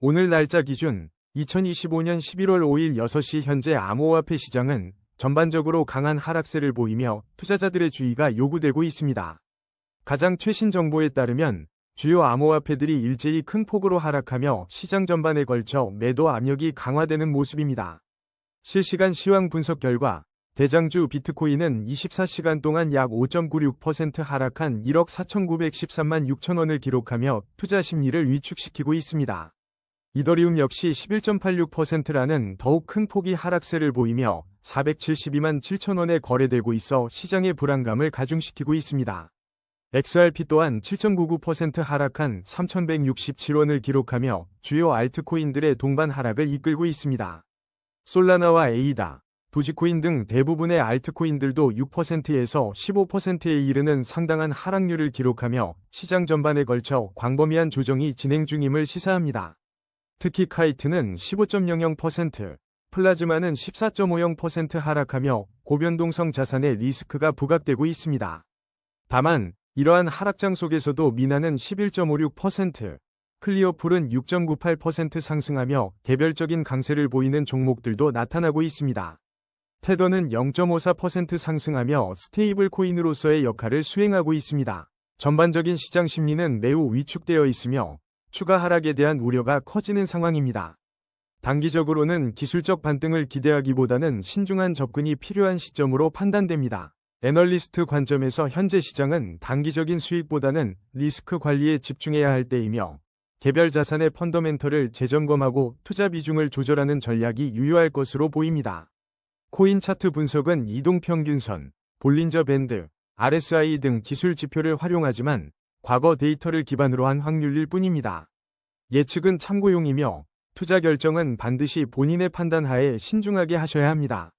오늘 날짜 기준 2025년 11월 5일 6시 현재 암호화폐 시장은 전반적으로 강한 하락세를 보이며 투자자들의 주의가 요구되고 있습니다. 가장 최신 정보에 따르면 주요 암호화폐들이 일제히 큰 폭으로 하락하며 시장 전반에 걸쳐 매도 압력이 강화되는 모습입니다. 실시간 시황 분석 결과 대장주 비트코인은 24시간 동안 약 5.96% 하락한 1억 4,913만 6천 원을 기록하며 투자 심리를 위축시키고 있습니다. 이더리움 역시 11.86%라는 더욱 큰 폭의 하락세를 보이며 472만 7천 원에 거래되고 있어 시장의 불안감을 가중시키고 있습니다. XRP 또한 7.99% 하락한 3,167원을 기록하며 주요 알트코인들의 동반 하락을 이끌고 있습니다. 솔라나와 에이다, 도지코인 등 대부분의 알트코인들도 6%에서 15%에 이르는 상당한 하락률을 기록하며 시장 전반에 걸쳐 광범위한 조정이 진행 중임을 시사합니다. 특히 카이트는 15.00%, 플라즈마는 14.50% 하락하며 고변동성 자산의 리스크가 부각되고 있습니다. 다만 이러한 하락장 속에서도 미나는 11.56%, 클리어풀은 6.98% 상승하며 개별적인 강세를 보이는 종목들도 나타나고 있습니다. 테더는 0.54% 상승하며 스테이블 코인으로서의 역할을 수행하고 있습니다. 전반적인 시장 심리는 매우 위축되어 있으며 추가 하락에 대한 우려가 커지는 상황입니다. 단기적으로는 기술적 반등을 기대하기보다는 신중한 접근이 필요한 시점으로 판단됩니다. 애널리스트 관점에서 현재 시장은 단기적인 수익보다는 리스크 관리에 집중해야 할 때이며 개별 자산의 펀더멘털을 재점검하고 투자 비중을 조절하는 전략이 유효할 것으로 보입니다. 코인 차트 분석은 이동평균선, 볼린저 밴드, RSI 등 기술 지표를 활용하지만 과거 데이터를 기반으로 한 확률일 뿐입니다. 예측은 참고용이며 투자 결정은 반드시 본인의 판단하에 신중하게 하셔야 합니다.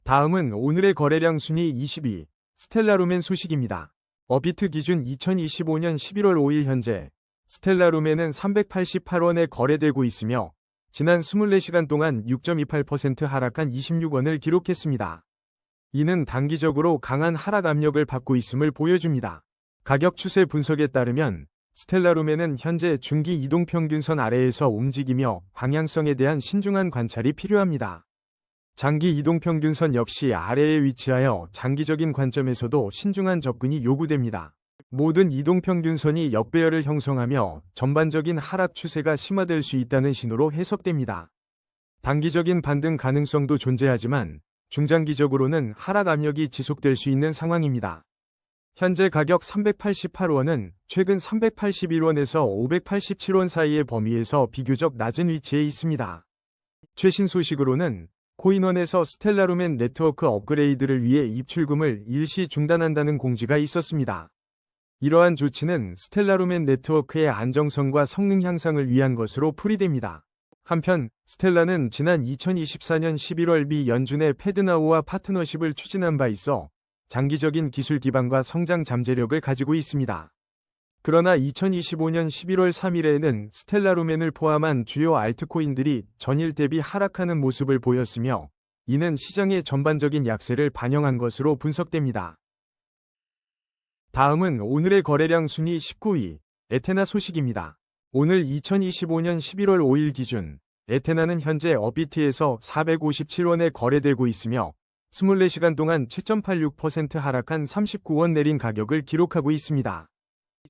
다음은 오늘의 거래량 순위 22, 스텔라루멘 소식입니다. 어비트 기준 2025년 11월 5일 현재 스텔라루멘은 388원에 거래되고 있으며 지난 24시간 동안 6.28% 하락한 26원을 기록했습니다. 이는 단기적으로 강한 하락 압력을 받고 있음을 보여줍니다. 가격 추세 분석에 따르면 스텔라루멘은 현재 중기 이동평균선 아래에서 움직이며 방향성에 대한 신중한 관찰이 필요합니다. 장기 이동평균선 역시 아래에 위치하여 장기적인 관점에서도 신중한 접근이 요구됩니다. 모든 이동평균선이 역배열을 형성하며 전반적인 하락 추세가 심화될 수 있다는 신호로 해석됩니다. 단기적인 반등 가능성도 존재하지만 중장기적으로는 하락 압력이 지속될 수 있는 상황입니다. 현재 가격 388원은 최근 381원에서 587원 사이의 범위에서 비교적 낮은 위치에 있습니다. 최신 소식으로는 코인원에서 스텔라루멘 네트워크 업그레이드를 위해 입출금을 일시 중단한다는 공지가 있었습니다. 이러한 조치는 스텔라루멘 네트워크의 안정성과 성능 향상을 위한 것으로 풀이됩니다. 한편 스텔라는 지난 2024년 11월 미 연준의 페드나우와 파트너십을 추진한 바 있어 장기적인 기술 기반과 성장 잠재력을 가지고 있습니다. 그러나 2025년 11월 3일에는 스텔라루멘을 포함한 주요 알트코인들이 전일 대비 하락하는 모습을 보였으며 이는 시장의 전반적인 약세를 반영한 것으로 분석됩니다. 다음은 오늘의 거래량 순위 19위, 에테나 소식입니다. 오늘 2025년 11월 5일 기준 에테나는 현재 업비트에서 457원에 거래되고 있으며 24시간 동안 7.86% 하락한 39원 내린 가격을 기록하고 있습니다.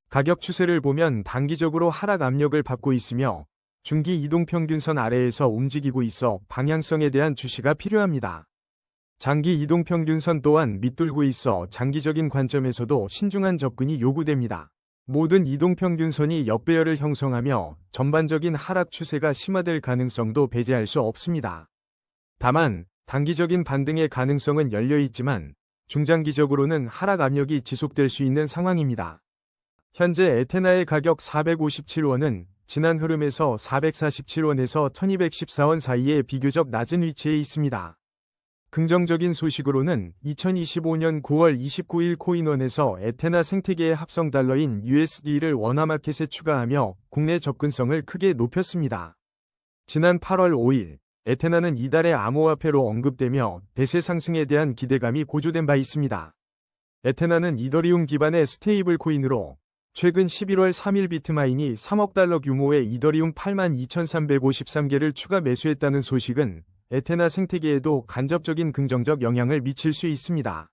가격 추세를 보면 단기적으로 하락 압력을 받고 있으며 중기 이동평균선 아래에서 움직이고 있어 방향성에 대한 주시가 필요합니다. 장기 이동평균선 또한 밑돌고 있어 장기적인 관점에서도 신중한 접근이 요구됩니다. 모든 이동평균선이 역배열을 형성하며 전반적인 하락 추세가 심화될 가능성도 배제할 수 없습니다. 다만 단기적인 반등의 가능성은 열려있지만 중장기적으로는 하락 압력이 지속될 수 있는 상황입니다. 현재 에테나의 가격 457원은 지난 흐름에서 447원에서 1214원 사이에 비교적 낮은 위치에 있습니다. 긍정적인 소식으로는 2025년 9월 29일 코인원에서 에테나 생태계의 합성 달러인 USD를 원화마켓에 추가하며 국내 접근성을 크게 높였습니다. 지난 8월 5일 에테나는 이달의 암호화폐로 언급되며 대세 상승에 대한 기대감이 고조된 바 있습니다. 에테나는 이더리움 기반의 스테이블 코인으로 최근 11월 3일 비트마인이 3억 달러 규모의 이더리움 82,353개를 추가 매수했다는 소식은 에테나 생태계에도 간접적인 긍정적 영향을 미칠 수 있습니다.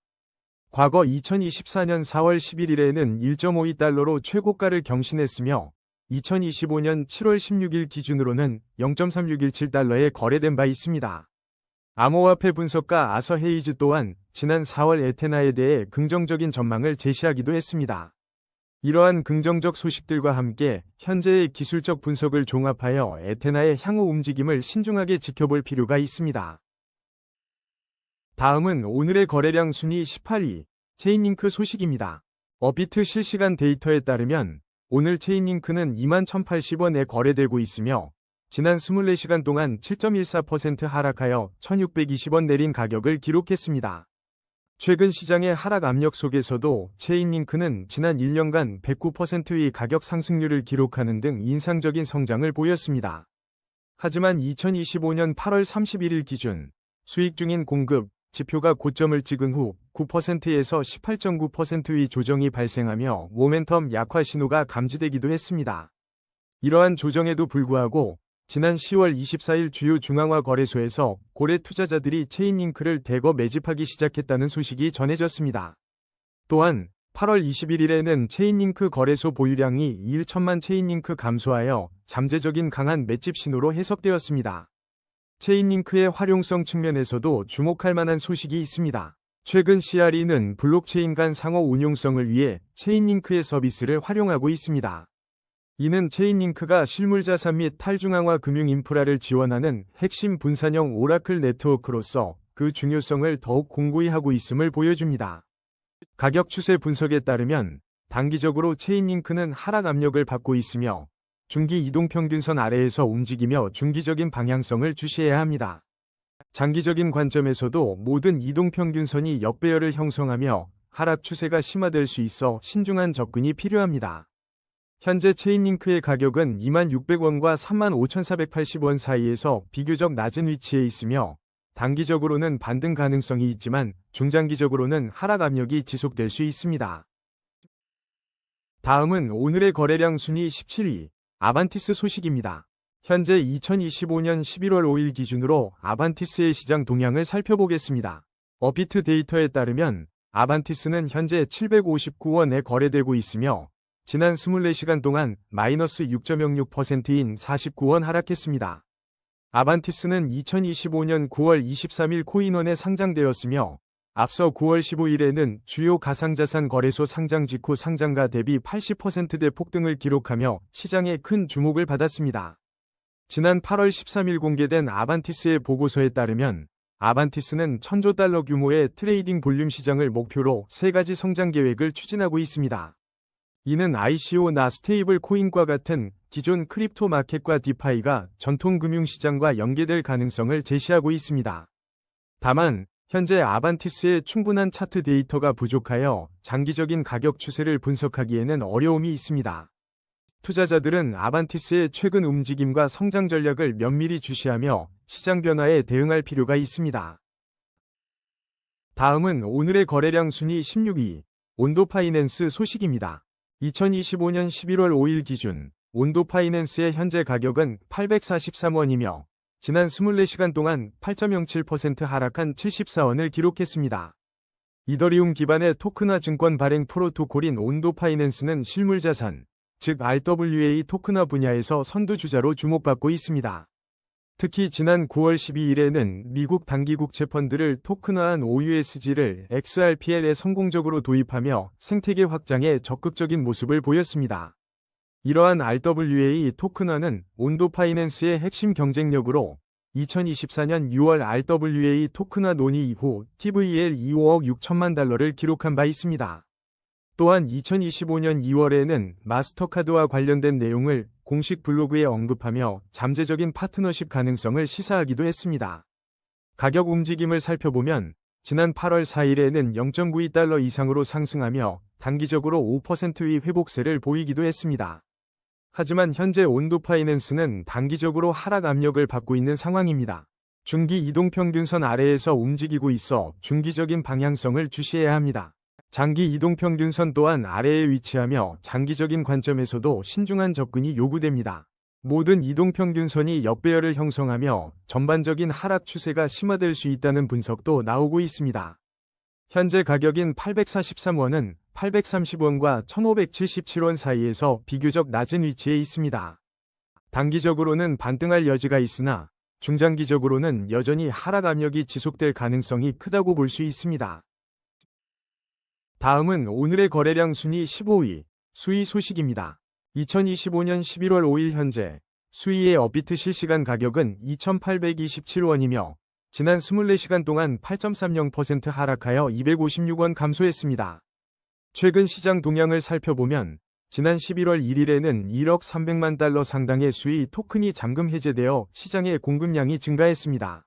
과거 2024년 4월 11일에는 1.52달러로 최고가를 경신했으며 2025년 7월 16일 기준으로는 0.3617달러에 거래된 바 있습니다. 암호화폐 분석가 아서 헤이즈 또한 지난 4월 에테나에 대해 긍정적인 전망을 제시하기도 했습니다. 이러한 긍정적 소식들과 함께 현재의 기술적 분석을 종합하여 에테나의 향후 움직임을 신중하게 지켜볼 필요가 있습니다. 다음은 오늘의 거래량 순위 18위, 체인링크 소식입니다. 업비트 실시간 데이터에 따르면 오늘 체인링크는 21,080원에 거래되고 있으며 지난 24시간 동안 7.14% 하락하여 1,620원 내린 가격을 기록했습니다. 최근 시장의 하락 압력 속에서도 체인링크는 지난 1년간 109%의 가격 상승률을 기록하는 등 인상적인 성장을 보였습니다. 하지만 2025년 8월 31일 기준 수익 중인 공급 지표가 고점을 찍은 후 9%에서 18.9%의 조정이 발생하며 모멘텀 약화 신호가 감지되기도 했습니다. 이러한 조정에도 불구하고 지난 10월 24일 주요 중앙화 거래소에서 고래 투자자들이 체인링크를 대거 매집하기 시작했다는 소식이 전해졌습니다. 또한 8월 21일에는 체인링크 거래소 보유량이 1천만 체인링크 감소하여 잠재적인 강한 맷집 신호로 해석되었습니다. 체인링크의 활용성 측면에서도 주목할 만한 소식이 있습니다. 최근 CRE는 블록체인 간 상호 운용성을 위해 체인링크의 서비스를 활용하고 있습니다. 이는 체인링크가 실물자산 및 탈중앙화 금융 인프라를 지원하는 핵심 분산형 오라클 네트워크로서 그 중요성을 더욱 공고히 하고 있음을 보여줍니다. 가격 추세 분석에 따르면 단기적으로 체인링크는 하락 압력을 받고 있으며 중기 이동평균선 아래에서 움직이며 중기적인 방향성을 주시해야 합니다. 장기적인 관점에서도 모든 이동평균선이 역배열을 형성하며 하락 추세가 심화될 수 있어 신중한 접근이 필요합니다. 현재 체인링크의 가격은 26,600원과 35,480원 사이에서 비교적 낮은 위치에 있으며 단기적으로는 반등 가능성이 있지만 중장기적으로는 하락 압력이 지속될 수 있습니다. 다음은 오늘의 거래량 순위 17위, 아반티스 소식입니다. 현재 2025년 11월 5일 기준으로 아반티스의 시장 동향을 살펴보겠습니다. 업비트 데이터에 따르면 아반티스는 현재 759원에 거래되고 있으며 지난 24시간 동안 마이너스 6.06%인 49원 하락했습니다. 아반티스는 2025년 9월 23일 코인원에 상장되었으며 앞서 9월 15일에는 주요 가상자산 거래소 상장 직후 상장가 대비 80%대 폭등을 기록하며 시장에 큰 주목을 받았습니다. 지난 8월 13일 공개된 아반티스의 보고서에 따르면 아반티스는 1,000조 달러 규모의 트레이딩 볼륨 시장을 목표로 3가지 성장 계획을 추진하고 있습니다. 이는 ICO나 스테이블 코인과 같은 기존 크립토 마켓과 디파이가 전통 금융시장과 연계될 가능성을 제시하고 있습니다. 다만 현재 아반티스의 충분한 차트 데이터가 부족하여 장기적인 가격 추세를 분석하기에는 어려움이 있습니다. 투자자들은 아반티스의 최근 움직임과 성장 전략을 면밀히 주시하며 시장 변화에 대응할 필요가 있습니다. 다음은 오늘의 거래량 순위 16위, 온도파이낸스 소식입니다. 2025년 11월 5일 기준 온도파이낸스의 현재 가격은 843원이며 지난 24시간 동안 8.07% 하락한 74원을 기록했습니다. 이더리움 기반의 토큰화 증권 발행 프로토콜인 온도파이낸스는 실물자산, 즉 RWA 토큰화 분야에서 선두주자로 주목받고 있습니다. 특히 지난 9월 12일에는 미국 단기국채 펀드를 토큰화한 OUSG를 XRPL에 성공적으로 도입하며 생태계 확장에 적극적인 모습을 보였습니다. 이러한 RWA 토큰화는 온도파이낸스의 핵심 경쟁력으로 2024년 6월 RWA 토큰화 논의 이후 TVL 2억 6천만 달러를 기록한 바 있습니다. 또한 2025년 2월에는 마스터카드와 관련된 내용을 공식 블로그에 언급하며 잠재적인 파트너십 가능성을 시사하기도 했습니다. 가격 움직임을 살펴보면 지난 8월 4일에는 0.92달러 이상으로 상승하며 단기적으로 5%의 회복세를 보이기도 했습니다. 하지만 현재 온도파이낸스는 단기적으로 하락 압력을 받고 있는 상황입니다. 중기 이동평균선 아래에서 움직이고 있어 중기적인 방향성을 주시해야 합니다. 장기 이동평균선 또한 아래에 위치하며 장기적인 관점에서도 신중한 접근이 요구됩니다. 모든 이동평균선이 역배열을 형성하며 전반적인 하락 추세가 심화될 수 있다는 분석도 나오고 있습니다. 현재 가격인 843원은 830원과 1577원 사이에서 비교적 낮은 위치에 있습니다. 단기적으로는 반등할 여지가 있으나 중장기적으로는 여전히 하락 압력이 지속될 가능성이 크다고 볼 수 있습니다. 다음은 오늘의 거래량 순위 15위, 수의 소식입니다. 2025년 11월 5일 현재 수의의 업비트 실시간 가격은 2,827원이며 지난 24시간 동안 8.30% 하락하여 256원 감소했습니다. 최근 시장 동향을 살펴보면 지난 11월 1일에는 1억 300만 달러 상당의 수의 토큰이 잠금 해제되어 시장의 공급량이 증가했습니다.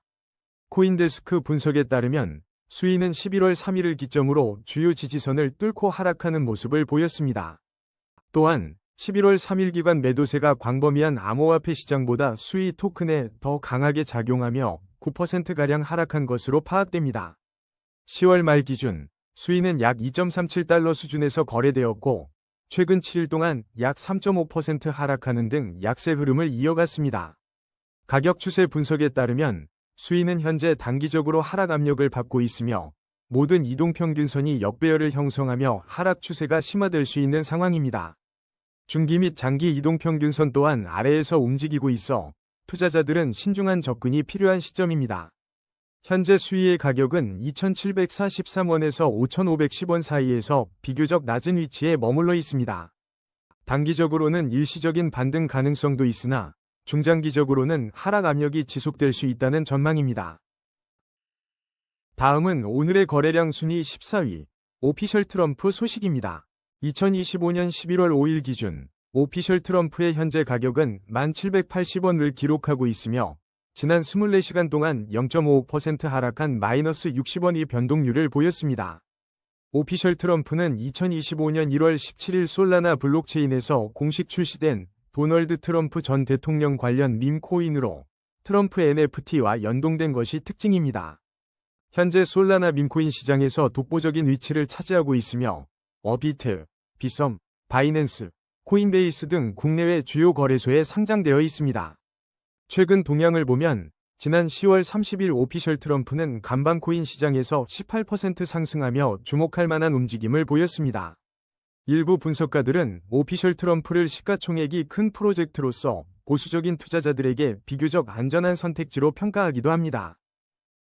코인데스크 분석에 따르면 수의는 11월 3일을 기점으로 주요 지지선을 뚫고 하락하는 모습을 보였습니다. 또한 11월 3일 기관 매도세가 광범위한 암호화폐 시장보다 수의 토큰에 더 강하게 작용하며 9%가량 하락한 것으로 파악됩니다. 10월 말 기준 수의는 약 2.37달러 수준에서 거래되었고 최근 7일 동안 약 3.5% 하락하는 등 약세 흐름을 이어갔습니다. 가격 추세 분석에 따르면 수의는 현재 단기적으로 하락 압력을 받고 있으며 모든 이동평균선이 역배열을 형성하며 하락 추세가 심화될 수 있는 상황입니다. 중기 및 장기 이동평균선 또한 아래에서 움직이고 있어 투자자들은 신중한 접근이 필요한 시점입니다. 현재 수의의 가격은 2,743원에서 5,510원 사이에서 비교적 낮은 위치에 머물러 있습니다. 단기적으로는 일시적인 반등 가능성도 있으나 중장기적으로는 하락 압력이 지속될 수 있다는 전망입니다. 다음은 오늘의 거래량 순위 14위, 오피셜 트럼프 소식입니다. 2025년 11월 5일 기준 오피셜 트럼프의 현재 가격은 1,780원을 기록하고 있으며 지난 24시간 동안 0.5% 하락한 마이너스 60원의 변동률을 보였습니다. 오피셜 트럼프는 2025년 1월 17일 솔라나 블록체인에서 공식 출시된 도널드 트럼프 전 대통령 관련 밈 코인으로 트럼프 NFT와 연동된 것이 특징입니다. 현재 솔라나 밈코인 시장에서 독보적인 위치를 차지하고 있으며 어비트, 비썸, 바이낸스, 코인베이스 등 국내외 주요 거래소에 상장되어 있습니다. 최근 동향을 보면 지난 10월 30일 오피셜 트럼프는 간방 코인 시장에서 18% 상승하며 주목할 만한 움직임을 보였습니다. 일부 분석가들은 오피셜 트럼프를 시가총액이 큰 프로젝트로서 보수적인 투자자들에게 비교적 안전한 선택지로 평가하기도 합니다.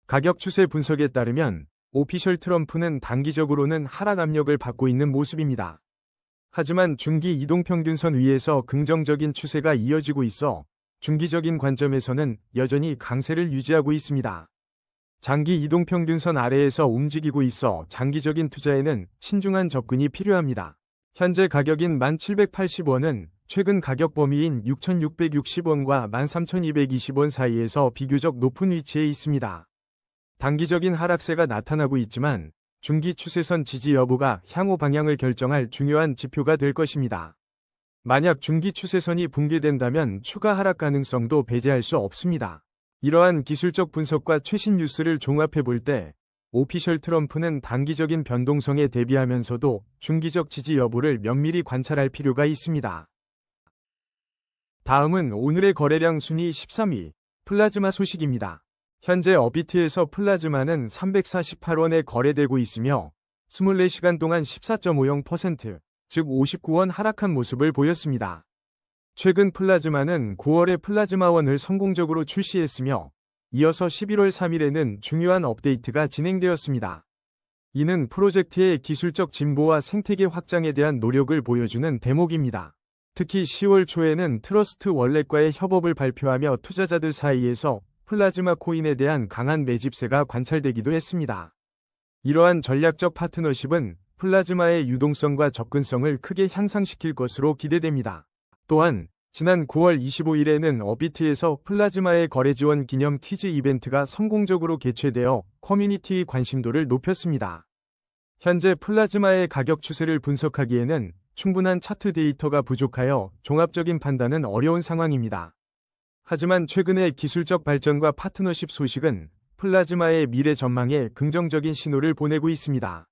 가격 추세 분석에 따르면 오피셜 트럼프는 단기적으로는 하락 압력을 받고 있는 모습입니다. 하지만 중기 이동평균선 위에서 긍정적인 추세가 이어지고 있어 중기적인 관점에서는 여전히 강세를 유지하고 있습니다. 장기 이동평균선 아래에서 움직이고 있어 장기적인 투자에는 신중한 접근이 필요합니다. 현재 가격인 1,780원은 최근 가격 범위인 6,660원과 13,220원 사이에서 비교적 높은 위치에 있습니다. 단기적인 하락세가 나타나고 있지만 중기 추세선 지지 여부가 향후 방향을 결정할 중요한 지표가 될 것입니다. 만약 중기 추세선이 붕괴된다면 추가 하락 가능성도 배제할 수 없습니다. 이러한 기술적 분석과 최신 뉴스를 종합해 볼 때 오피셜 트럼프는 단기적인 변동성에 대비하면서도 중기적 지지 여부를 면밀히 관찰할 필요가 있습니다. 다음은 오늘의 거래량 순위 13위, 플라즈마 소식입니다. 현재 어비트에서 플라즈마는 348원에 거래되고 있으며 24시간 동안 14.50%, 즉 59원 하락한 모습을 보였습니다. 최근 플라즈마는 9월에 플라즈마원을 성공적으로 출시했으며 이어서 11월 3일에는 중요한 업데이트가 진행되었습니다. 이는 프로젝트의 기술적 진보와 생태계 확장에 대한 노력을 보여주는 대목입니다. 특히 10월 초에는 트러스트 월렛과의 협업을 발표하며 투자자들 사이에서 플라즈마 코인에 대한 강한 매집세가 관찰되기도 했습니다. 이러한 전략적 파트너십은 플라즈마의 유동성과 접근성을 크게 향상시킬 것으로 기대됩니다. 또한 지난 9월 25일에는 어비트에서 플라즈마의 거래 지원 기념 퀴즈 이벤트가 성공적으로 개최되어 커뮤니티의 관심도를 높였습니다. 현재 플라즈마의 가격 추세를 분석하기에는 충분한 차트 데이터가 부족하여 종합적인 판단은 어려운 상황입니다. 하지만 최근의 기술적 발전과 파트너십 소식은 플라즈마의 미래 전망에 긍정적인 신호를 보내고 있습니다.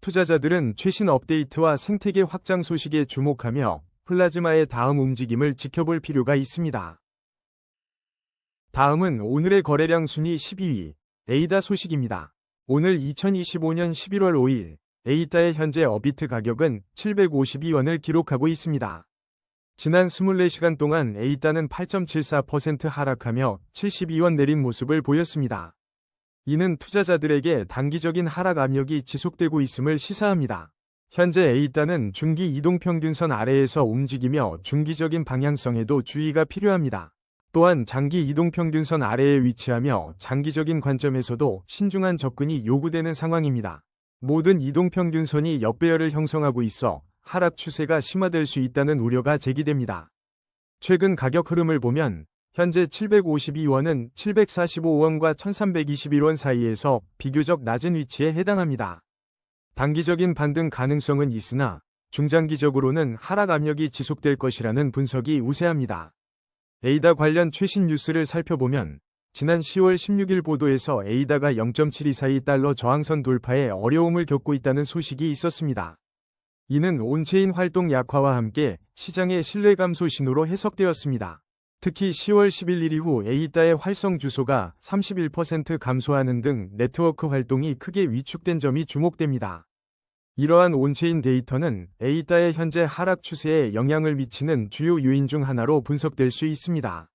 투자자들은 최신 업데이트와 생태계 확장 소식에 주목하며 플라즈마의 다음 움직임을 지켜볼 필요가 있습니다. 다음은 오늘의 거래량 순위 12위, 에이다 소식입니다. 오늘 2025년 11월 5일, 에이다의 현재 어비트 가격은 752원을 기록하고 있습니다. 지난 24시간 동안 에이다는 8.74% 하락하며 72원 내린 모습을 보였습니다. 이는 투자자들에게 단기적인 하락 압력이 지속되고 있음을 시사합니다. 현재 에이다는 중기 이동평균선 아래에서 움직이며 중기적인 방향성에도 주의가 필요합니다. 또한 장기 이동평균선 아래에 위치하며 장기적인 관점에서도 신중한 접근이 요구되는 상황입니다. 모든 이동평균선이 역배열을 형성하고 있어 하락 추세가 심화될 수 있다는 우려가 제기됩니다. 최근 가격 흐름을 보면 현재 752원은 745원과 1321원 사이에서 비교적 낮은 위치에 해당합니다. 단기적인 반등 가능성은 있으나 중장기적으로는 하락 압력이 지속될 것이라는 분석이 우세합니다. 에이다 관련 최신 뉴스를 살펴보면 지난 10월 16일 보도에서 에이다가 0.724달러 저항선 돌파에 어려움을 겪고 있다는 소식이 있었습니다. 이는 온체인 활동 약화와 함께 시장의 신뢰 감소 신호로 해석되었습니다. 특히 10월 11일 이후 에이다의 활성 주소가 31% 감소하는 등 네트워크 활동이 크게 위축된 점이 주목됩니다. 이러한 온체인 데이터는 에이다의 현재 하락 추세에 영향을 미치는 주요 요인 중 하나로 분석될 수 있습니다.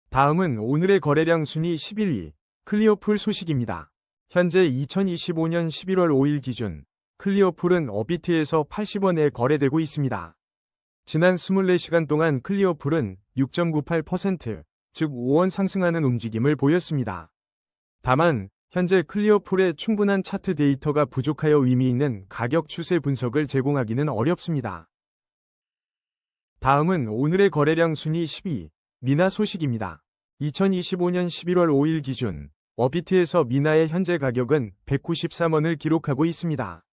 다음은 오늘의 거래량 순위 11위, 클리어풀 소식입니다. 현재 2025년 11월 5일 기준 클리어풀은 어비트에서 80원에 거래되고 있습니다. 지난 24시간 동안 클리어풀은 6.98%, 즉 5원 상승하는 움직임을 보였습니다. 다만 현재 클리어풀의 충분한 차트 데이터가 부족하여 의미 있는 가격 추세 분석을 제공하기는 어렵습니다. 다음은 오늘의 거래량 순위 10위, 미나 소식입니다. 2025년 11월 5일 기준 어비트에서 미나의 현재 가격은 193원을 기록하고 있습니다.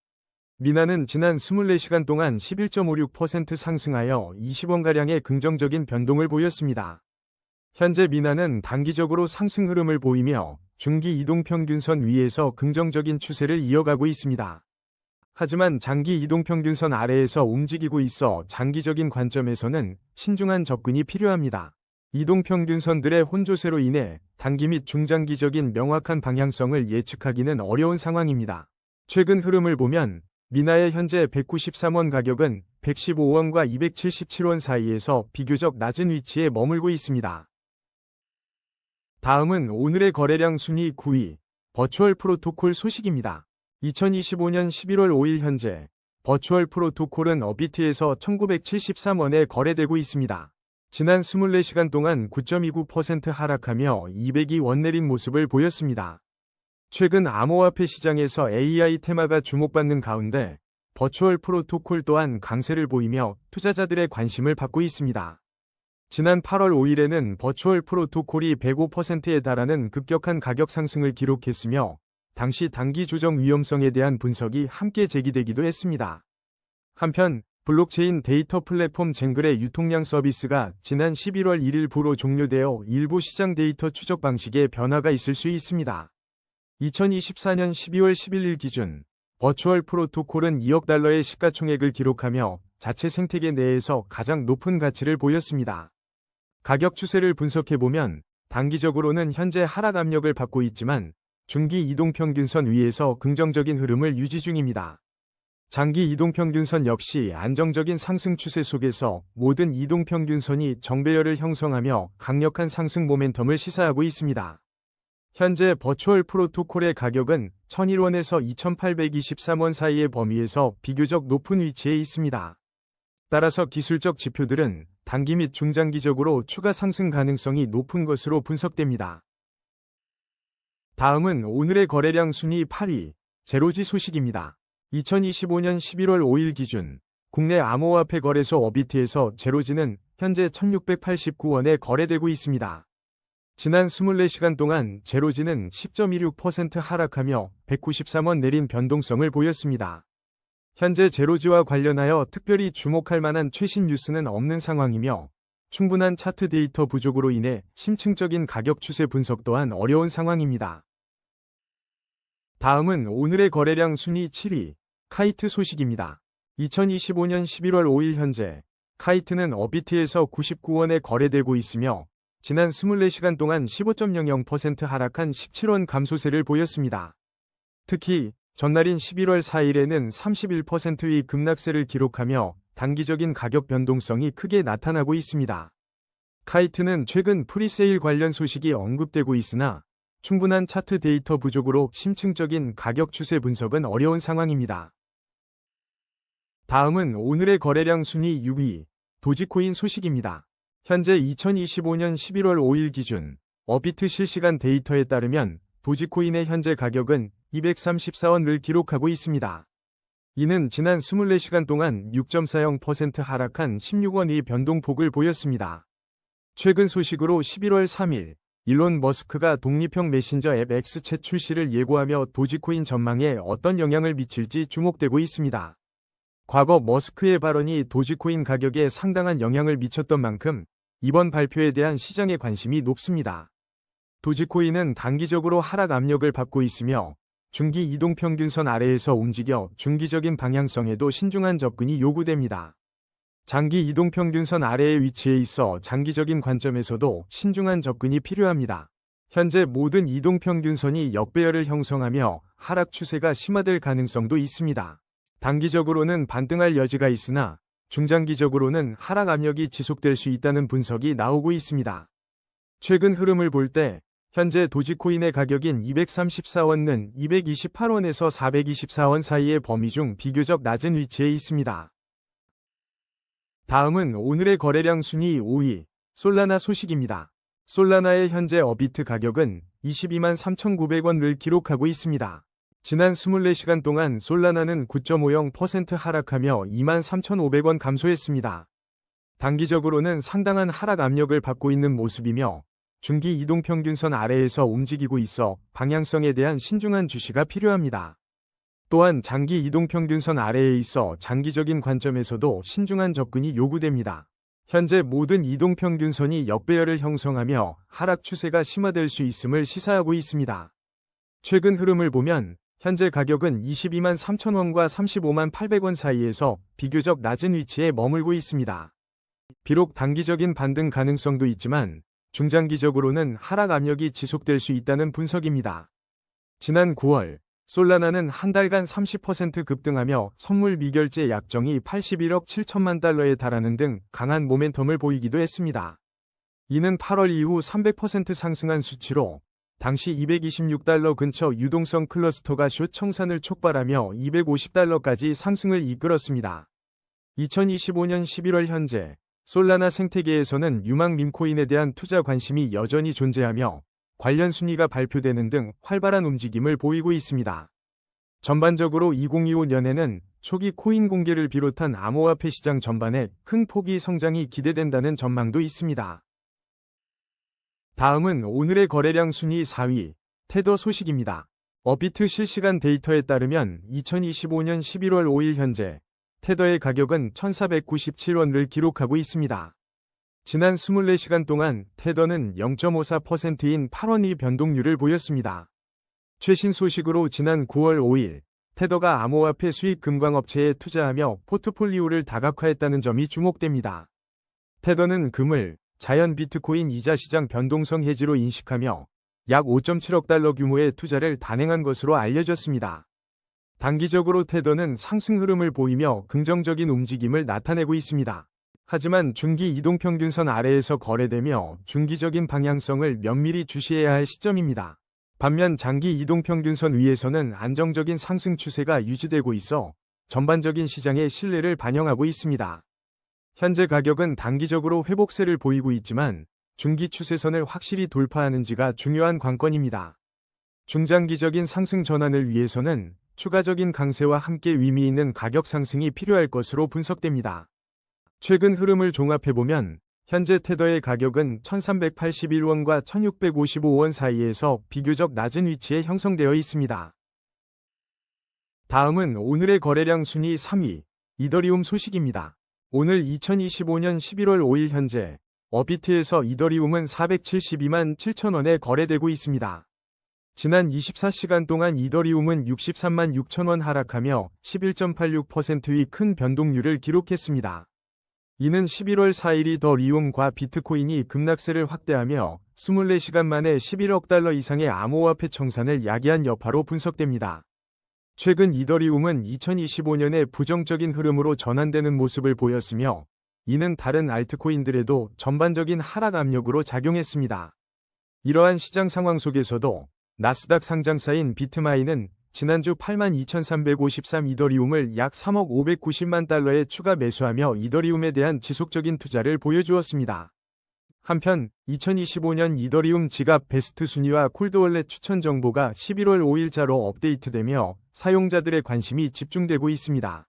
미나는 지난 24시간 동안 11.56% 상승하여 20원가량의 긍정적인 변동을 보였습니다. 현재 미나는 단기적으로 상승 흐름을 보이며 중기 이동평균선 위에서 긍정적인 추세를 이어가고 있습니다. 하지만 장기 이동평균선 아래에서 움직이고 있어 장기적인 관점에서는 신중한 접근이 필요합니다. 이동평균선들의 혼조세로 인해 단기 및 중장기적인 명확한 방향성을 예측하기는 어려운 상황입니다. 최근 흐름을 보면 미나의 현재 193원 가격은 115원과 277원 사이에서 비교적 낮은 위치에 머물고 있습니다. 다음은 오늘의 거래량 순위 9위, 버추얼 프로토콜 소식입니다. 2025년 11월 5일 현재 버추얼 프로토콜은 어비트에서 1973원에 거래되고 있습니다. 지난 24시간 동안 9.29% 하락하며 202원 내린 모습을 보였습니다. 최근 암호화폐 시장에서 AI 테마가 주목받는 가운데 버추얼 프로토콜 또한 강세를 보이며 투자자들의 관심을 받고 있습니다. 지난 8월 5일에는 버추얼 프로토콜이 105%에 달하는 급격한 가격 상승을 기록했으며 당시 단기 조정 위험성에 대한 분석이 함께 제기되기도 했습니다. 한편 블록체인 데이터 플랫폼 쟁글의 유통량 서비스가 지난 11월 1일부로 종료되어 일부 시장 데이터 추적 방식에 변화가 있을 수 있습니다. 2024년 12월 11일 기준 버추얼 프로토콜은 2억 달러의 시가총액을 기록하며 자체 생태계 내에서 가장 높은 가치를 보였습니다. 가격 추세를 분석해보면 단기적으로는 현재 하락 압력을 받고 있지만 중기 이동평균선 위에서 긍정적인 흐름을 유지 중입니다. 장기 이동평균선 역시 안정적인 상승 추세 속에서 모든 이동평균선이 정배열을 형성하며 강력한 상승 모멘텀을 시사하고 있습니다. 현재 버추얼 프로토콜의 가격은 1001원에서 2823원 사이의 범위에서 비교적 높은 위치에 있습니다. 따라서 기술적 지표들은 단기 및 중장기적으로 추가 상승 가능성이 높은 것으로 분석됩니다. 다음은 오늘의 거래량 순위 8위, 제로지 소식입니다. 2025년 11월 5일 기준 국내 암호화폐 거래소 어비트에서 제로지는 현재 1689원에 거래되고 있습니다. 지난 24시간 동안 제로지는 10.26% 하락하며 193원 내린 변동성을 보였습니다. 현재 제로지와 관련하여 특별히 주목할 만한 최신 뉴스는 없는 상황이며 충분한 차트 데이터 부족으로 인해 심층적인 가격 추세 분석 또한 어려운 상황입니다. 다음은 오늘의 거래량 순위 7위, 카이트 소식입니다. 2025년 11월 5일 현재 카이트는 업비트에서 99원에 거래되고 있으며 지난 24시간 동안 15.00% 하락한 17원 감소세를 보였습니다. 특히 전날인 11월 4일에는 31%의 급락세를 기록하며 단기적인 가격 변동성이 크게 나타나고 있습니다. 카이트는 최근 프리세일 관련 소식이 언급되고 있으나 충분한 차트 데이터 부족으로 심층적인 가격 추세 분석은 어려운 상황입니다. 다음은 오늘의 거래량 순위 6위, 도지코인 소식입니다. 현재 2025년 11월 5일 기준 업비트 실시간 데이터에 따르면 도지코인의 현재 가격은 234원을 기록하고 있습니다. 이는 지난 24시간 동안 6.40% 하락한 16원의 변동폭을 보였습니다. 최근 소식으로 11월 3일 일론 머스크가 독립형 메신저 앱 X챗 출시를 예고하며 도지코인 전망에 어떤 영향을 미칠지 주목되고 있습니다. 과거 머스크의 발언이 도지코인 가격에 상당한 영향을 미쳤던 만큼 이번 발표에 대한 시장의 관심이 높습니다. 도지코인은 단기적으로 하락 압력을 받고 있으며 중기 이동평균선 아래에서 움직여 중기적인 방향성에도 신중한 접근이 요구됩니다. 장기 이동평균선 아래에 위치해 있어 장기적인 관점에서도 신중한 접근이 필요합니다. 현재 모든 이동평균선이 역배열을 형성하며 하락 추세가 심화될 가능성도 있습니다. 단기적으로는 반등할 여지가 있으나 중장기적으로는 하락 압력이 지속될 수 있다는 분석이 나오고 있습니다. 최근 흐름을 볼 때 현재 도지코인의 가격인 234원은 228원에서 424원 사이의 범위 중 비교적 낮은 위치에 있습니다. 다음은 오늘의 거래량 순위 5위, 솔라나 소식입니다. 솔라나의 현재 업비트 가격은 22만 3,900원을 기록하고 있습니다. 지난 24시간 동안 솔라나는 9.50% 하락하며 2만 3,500원 감소했습니다. 단기적으로는 상당한 하락 압력을 받고 있는 모습이며 중기 이동평균선 아래에서 움직이고 있어 방향성에 대한 신중한 주시가 필요합니다. 또한 장기 이동평균선 아래에 있어 장기적인 관점에서도 신중한 접근이 요구됩니다. 현재 모든 이동평균선이 역배열을 형성하며 하락 추세가 심화될 수 있음을 시사하고 있습니다. 최근 흐름을 보면 현재 가격은 22만 3천원과 35만 800원 사이에서 비교적 낮은 위치에 머물고 있습니다. 비록 단기적인 반등 가능성도 있지만 중장기적으로는 하락 압력이 지속될 수 있다는 분석입니다. 지난 9월 솔라나는 한 달간 30% 급등하며 선물 미결제 약정이 81억 7천만 달러에 달하는 등 강한 모멘텀을 보이기도 했습니다. 이는 8월 이후 300% 상승한 수치로 당시 226달러 근처 유동성 클러스터가 숏 청산을 촉발하며 250달러까지 상승을 이끌었습니다. 2025년 11월 현재 솔라나 생태계에서는 유망 밈코인에 대한 투자 관심이 여전히 존재하며 관련 순위가 발표되는 등 활발한 움직임을 보이고 있습니다. 전반적으로 2025년에는 초기 코인 공개를 비롯한 암호화폐 시장 전반에 큰 폭의 성장이 기대된다는 전망도 있습니다. 다음은 오늘의 거래량 순위 4위, 테더 소식입니다. 업비트 실시간 데이터에 따르면 2025년 11월 5일 현재 테더의 가격은 1,497원을 기록하고 있습니다. 지난 24시간 동안 테더는 0.54%인 8원의 변동률을 보였습니다. 최신 소식으로 지난 9월 5일 테더가 암호화폐 수익 금광업체에 투자하며 포트폴리오를 다각화했다는 점이 주목됩니다. 테더는 금을 자연 비트코인 이자 시장 변동성 해지로 인식하며 약 5.7억 달러 규모의 투자를 단행한 것으로 알려졌습니다. 단기적으로 테더는 상승 흐름을 보이며 긍정적인 움직임을 나타내고 있습니다. 하지만 중기 이동평균선 아래에서 거래되며 중기적인 방향성을 면밀히 주시해야 할 시점입니다. 반면 장기 이동평균선 위에서는 안정적인 상승 추세가 유지되고 있어 전반적인 시장의 신뢰를 반영하고 있습니다. 현재 가격은 단기적으로 회복세를 보이고 있지만 중기 추세선을 확실히 돌파하는지가 중요한 관건입니다. 중장기적인 상승 전환을 위해서는 추가적인 강세와 함께 의미 있는 가격 상승이 필요할 것으로 분석됩니다. 최근 흐름을 종합해보면 현재 테더의 가격은 1,381원과 1,655원 사이에서 비교적 낮은 위치에 형성되어 있습니다. 다음은 오늘의 거래량 순위 3위, 이더리움 소식입니다. 오늘 2025년 11월 5일 현재 업비트에서 이더리움은 472만 7천원에 거래되고 있습니다. 지난 24시간 동안 이더리움은 63만 6천 원 하락하며 11.86%의 큰 변동률을 기록했습니다. 이는 11월 4일 이더리움과 비트코인이 급락세를 확대하며 24시간 만에 11억 달러 이상의 암호화폐 청산을 야기한 여파로 분석됩니다. 최근 이더리움은 2025년에 부정적인 흐름으로 전환되는 모습을 보였으며 이는 다른 알트코인들에도 전반적인 하락 압력으로 작용했습니다. 이러한 시장 상황 속에서도 나스닥 상장사인 비트마인은 지난주 82,353 이더리움을 약 3억 590만 달러에 추가 매수하며 이더리움에 대한 지속적인 투자를 보여주었습니다. 한편 2025년 이더리움 지갑 베스트 순위와 콜드월렛 추천 정보가 11월 5일자로 업데이트되며 사용자들의 관심이 집중되고 있습니다.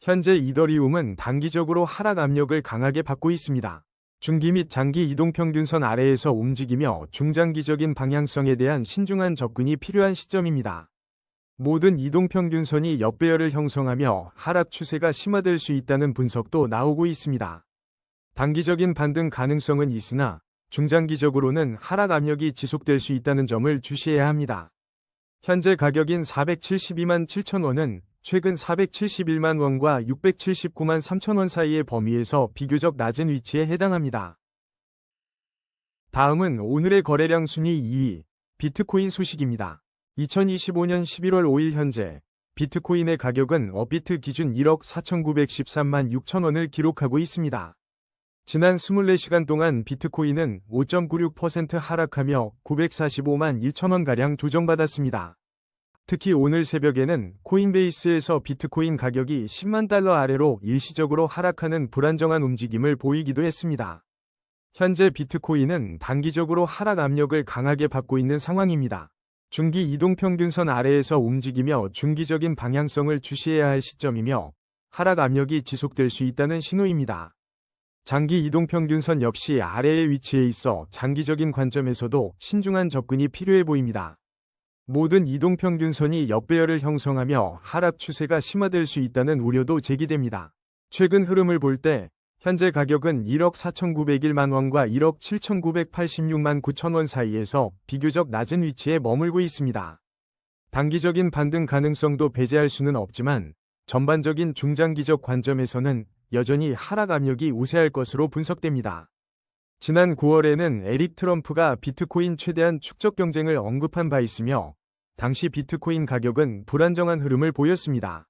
현재 이더리움은 단기적으로 하락 압력을 강하게 받고 있습니다. 중기 및 장기 이동평균선 아래에서 움직이며 중장기적인 방향성에 대한 신중한 접근이 필요한 시점입니다. 모든 이동평균선이 역배열을 형성하며 하락 추세가 심화될 수 있다는 분석도 나오고 있습니다. 단기적인 반등 가능성은 있으나 중장기적으로는 하락 압력이 지속될 수 있다는 점을 주시해야 합니다. 현재 가격인 472만 7천 원은 최근 471만 원과 679만 3천 원 사이의 범위에서 비교적 낮은 위치에 해당합니다. 다음은 오늘의 거래량 순위 2위, 비트코인 소식입니다. 2025년 11월 5일 현재 비트코인의 가격은 업비트 기준 1억 4,913만 6천 원을 기록하고 있습니다. 지난 24시간 동안 비트코인은 5.96% 하락하며 945만 1천 원가량 조정받았습니다. 특히 오늘 새벽에는 코인베이스에서 비트코인 가격이 10만 달러 아래로 일시적으로 하락하는 불안정한 움직임을 보이기도 했습니다. 현재 비트코인은 단기적으로 하락 압력을 강하게 받고 있는 상황입니다. 중기 이동평균선 아래에서 움직이며 중기적인 방향성을 주시해야 할 시점이며 하락 압력이 지속될 수 있다는 신호입니다. 장기 이동평균선 역시 아래의 위치에 있어 장기적인 관점에서도 신중한 접근이 필요해 보입니다. 모든 이동평균선이 역배열을 형성하며 하락 추세가 심화될 수 있다는 우려도 제기됩니다. 최근 흐름을 볼 때 현재 가격은 1억 4,901만 원과 1억 7,986만 9천 원 사이에서 비교적 낮은 위치에 머물고 있습니다. 단기적인 반등 가능성도 배제할 수는 없지만 전반적인 중장기적 관점에서는 여전히 하락 압력이 우세할 것으로 분석됩니다. 지난 9월에는 에릭 트럼프가 비트코인 최대한 축적 경쟁을 언급한 바 있으며 당시 비트코인 가격은 불안정한 흐름을 보였습니다.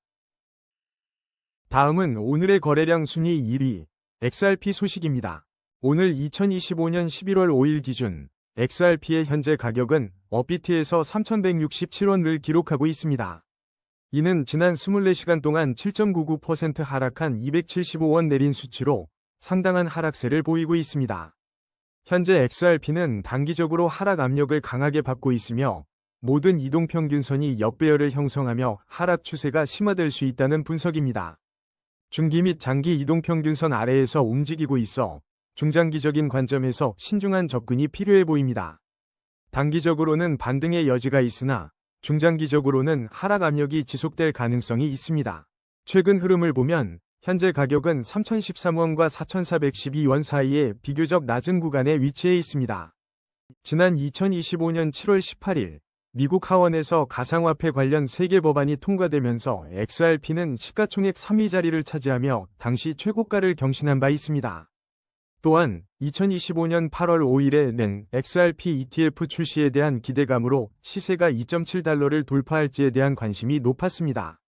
다음은 오늘의 거래량 순위 1위, XRP 소식입니다. 오늘 2025년 11월 5일 기준 XRP의 현재 가격은 업비트에서 3,167원을 기록하고 있습니다. 이는 지난 24시간 동안 7.99% 하락한 275원 내린 수치로 상당한 하락세를 보이고 있습니다. 현재 XRP는 단기적으로 하락 압력을 강하게 받고 있으며 모든 이동평균선이 역배열을 형성하며 하락 추세가 심화될 수 있다는 분석입니다. 중기 및 장기 이동평균선 아래에서 움직이고 있어 중장기적인 관점에서 신중한 접근이 필요해 보입니다. 단기적으로는 반등의 여지가 있으나 중장기적으로는 하락 압력이 지속될 가능성이 있습니다. 최근 흐름을 보면 현재 가격은 3,013원과 4,412원 사이에 비교적 낮은 구간에 위치해 있습니다. 지난 2025년 7월 18일 미국 하원에서 가상화폐 관련 3개 법안이 통과되면서 XRP는 시가총액 3위 자리를 차지하며 당시 최고가를 경신한 바 있습니다. 또한 2025년 8월 5일에는 XRP ETF 출시에 대한 기대감으로 시세가 2.7달러를 돌파할지에 대한 관심이 높았습니다.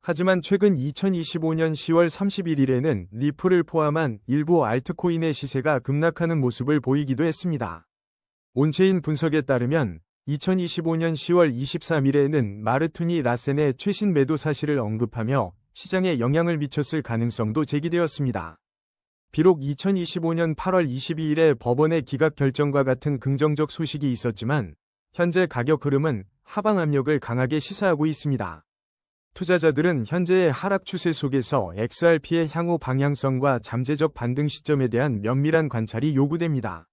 하지만 최근 2025년 10월 31일에는 리플을 포함한 일부 알트코인의 시세가 급락하는 모습을 보이기도 했습니다. 온체인 분석에 따르면 2025년 10월 23일에는 마르투니 라센의 최신 매도 사실을 언급하며 시장에 영향을 미쳤을 가능성도 제기되었습니다. 비록 2025년 8월 22일에 법원의 기각 결정과 같은 긍정적 소식이 있었지만 현재 가격 흐름은 하방 압력을 강하게 시사하고 있습니다. 투자자들은 현재의 하락 추세 속에서 XRP의 향후 방향성과 잠재적 반등 시점에 대한 면밀한 관찰이 요구됩니다.